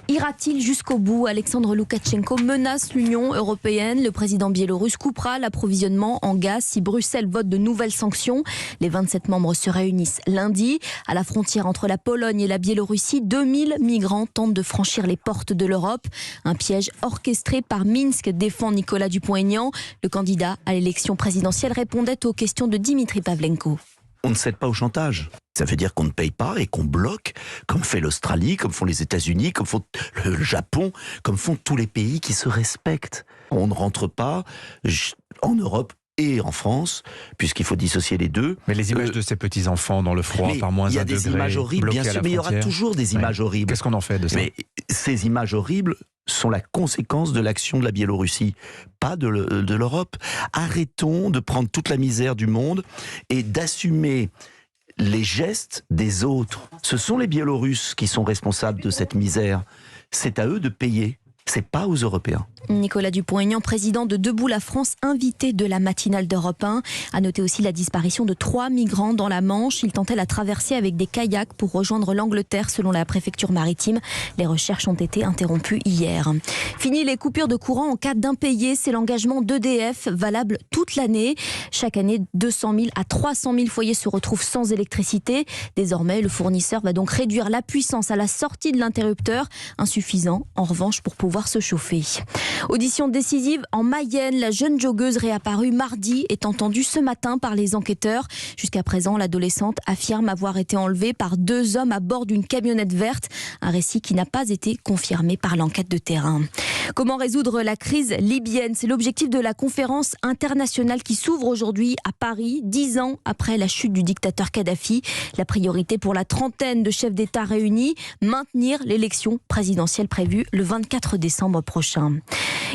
Ira-t-il jusqu'au bout? Alexandre Loukachenko menace l'Union européenne. Le président biélorusse coupera l'approvisionnement en gaz si Bruxelles vote de nouvelles sanctions. Les 27 membres se réunissent lundi. À la frontière entre la Pologne et la Biélorussie, 2000 migrants tentent de franchir les portes de l'Europe. Un piège orchestré par Minsk, défend Nicolas Dupont-Aignan. Le candidat à l'élection présidentielle répondait aux questions de Dimitri Pavlenko. On ne cède pas au chantage. Ça veut dire qu'on ne paye pas et qu'on bloque, comme fait l'Australie, comme font les États-Unis, comme font le Japon, comme font tous les pays qui se respectent. On ne rentre pas en Europe et en France, puisqu'il faut dissocier les deux. Mais les images de ces petits-enfants dans le froid, par moins 1 degré, il y a des images horribles, bien sûr, mais il y aura toujours des images horribles. Qu'est-ce qu'on en fait de ça? Mais ces images horribles sont la conséquence de l'action de la Biélorussie, pas de l'Europe. Arrêtons de prendre toute la misère du monde et d'assumer les gestes des autres. Ce sont les Biélorusses qui sont responsables de cette misère. C'est à eux de payer. C'est pas aux Européens. Nicolas Dupont-Aignan, président de Debout la France, invité de la matinale d'Europe 1. A noté aussi la disparition de 3 migrants dans la Manche. Ils tentaient la traversée avec des kayaks pour rejoindre l'Angleterre, selon la préfecture maritime. Les recherches ont été interrompues hier. Fini les coupures de courant en cas d'impayé. C'est l'engagement d'EDF, valable toute l'année. Chaque année, 200 000 à 300 000 foyers se retrouvent sans électricité. Désormais, le fournisseur va donc réduire la puissance à la sortie de l'interrupteur. Insuffisant, en revanche, pour pouvoir se chauffer. Audition décisive en Mayenne. La jeune joggeuse réapparue mardi est entendue ce matin par les enquêteurs. Jusqu'à présent, l'adolescente affirme avoir été enlevée par 2 hommes à bord d'une camionnette verte. Un récit qui n'a pas été confirmé par l'enquête de terrain. Comment résoudre la crise libyenne? C'est l'objectif de la conférence internationale qui s'ouvre aujourd'hui à Paris, 10 ans après la chute du dictateur Kadhafi. La priorité pour la trentaine de chefs d'État réunis, maintenir l'élection présidentielle prévue le 24 décembre prochain.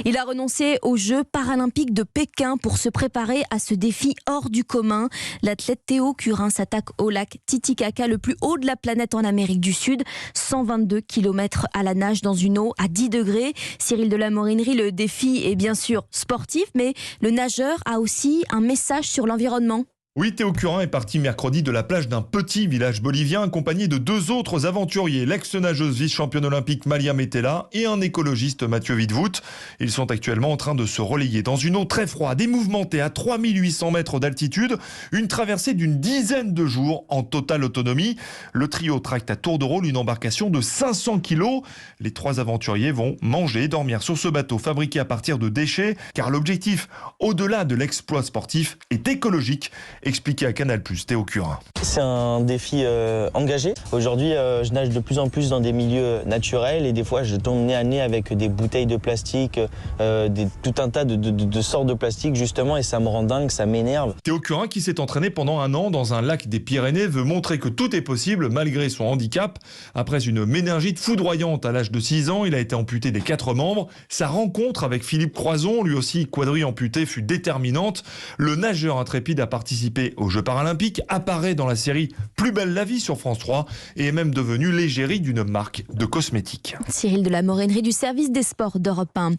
Il a renoncé aux Jeux paralympiques de Pékin pour se préparer à ce défi hors du commun. L'athlète Théo Curin s'attaque au lac Titicaca, le plus haut de la planète en Amérique du Sud. 122 km à la nage dans une eau à 10 degrés. Cyril de la Morinerie, le défi est bien sûr sportif, mais le nageur a aussi un message sur l'environnement. Oui, Théo Curin est parti mercredi de la plage d'un petit village bolivien accompagné de 2 autres aventuriers, l'ex-nageuse vice-championne olympique Malia Metella et un écologiste Mathieu Wittvoet. Ils sont actuellement en train de se relayer dans une eau très froide et mouvementée à 3800 mètres d'altitude. Une traversée d'une dizaine de jours en totale autonomie. Le trio tracte à tour de rôle une embarcation de 500 kilos. Les 3 aventuriers vont manger et dormir sur ce bateau fabriqué à partir de déchets, car l'objectif, au-delà de l'exploit sportif, est écologique. Expliqué à Canal+, Théo Curin. C'est un défi engagé. Aujourd'hui, je nage de plus en plus dans des milieux naturels et des fois, je tombe nez à nez avec des bouteilles de plastique, tout un tas de sortes de plastique justement, et ça me rend dingue, ça m'énerve. Théo Curin, qui s'est entraîné pendant 1 an dans un lac des Pyrénées, veut montrer que tout est possible malgré son handicap. Après une méningite foudroyante à l'âge de 6 ans, il a été amputé des 4 membres. Sa rencontre avec Philippe Croizon, lui aussi quadri-amputé, fut déterminante. Le nageur intrépide a participé aux Jeux paralympiques, apparaît dans la série Plus belle la vie sur France 3 et est même devenu l'égérie d'une marque de cosmétiques. Cyril de la Morinerie du service des sports d'Europe 1.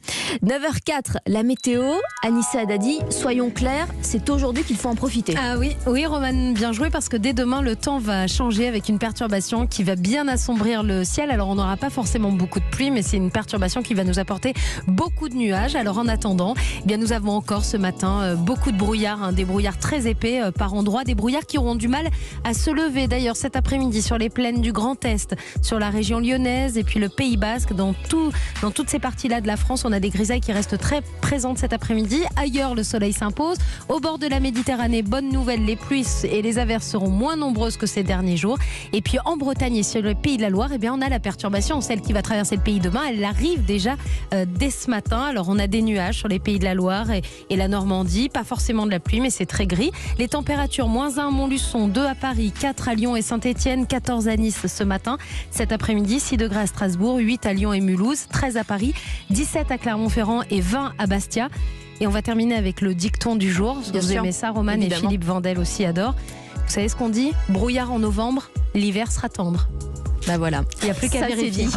9h04, la météo. Anissa Haddadi, soyons clairs, c'est aujourd'hui qu'il faut en profiter. Ah oui, Roman, bien joué, parce que dès demain, le temps va changer avec une perturbation qui va bien assombrir le ciel. Alors on n'aura pas forcément beaucoup de pluie, mais c'est une perturbation qui va nous apporter beaucoup de nuages. Alors en attendant, eh bien, nous avons encore ce matin beaucoup de brouillard, des brouillards très épais par endroits, des brouillards qui auront du mal à se lever d'ailleurs cet après-midi sur les plaines du Grand Est, sur la région lyonnaise et puis le Pays Basque. Dans toutes ces parties-là de la France, on a des grisailles qui restent très présentes cet après-midi. Ailleurs, le soleil s'impose. Au bord de la Méditerranée, bonne nouvelle, les pluies et les averses seront moins nombreuses que ces derniers jours. Et puis en Bretagne et sur le Pays de la Loire, eh bien, on a la perturbation, celle qui va traverser le pays demain. Elle arrive déjà dès ce matin. Alors on a des nuages sur les Pays de la Loire et la Normandie, pas forcément de la pluie, mais c'est très gris. Les températures, -1 à Montluçon, 2 à Paris, 4 à Lyon et Saint-Etienne, 14 à Nice ce matin. Cet après-midi, 6 degrés à Strasbourg, 8 à Lyon et Mulhouse, 13 à Paris, 17 à Clermont-Ferrand et 20 à Bastia. Et on va terminer avec le dicton du jour. Vous aimez ça, Roman, évidemment. Et Philippe Vandel aussi adore. Vous savez ce qu'on dit? Brouillard en novembre, l'hiver sera tendre. Bah voilà, il n'y a plus qu'à vérifier.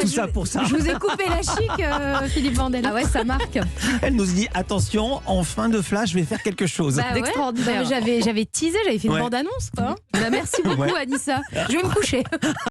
Tout ça pour ça. Je vous ai coupé la chic, Philippe Vandel. Ah ouais, ça marque. Elle nous dit, attention, en fin de flash, je vais faire quelque chose. Bah d'extraordinaire. Ouais. J'avais teasé, j'avais fait une bande-annonce. Hein. Bah merci beaucoup, Anissa. Je vais me coucher.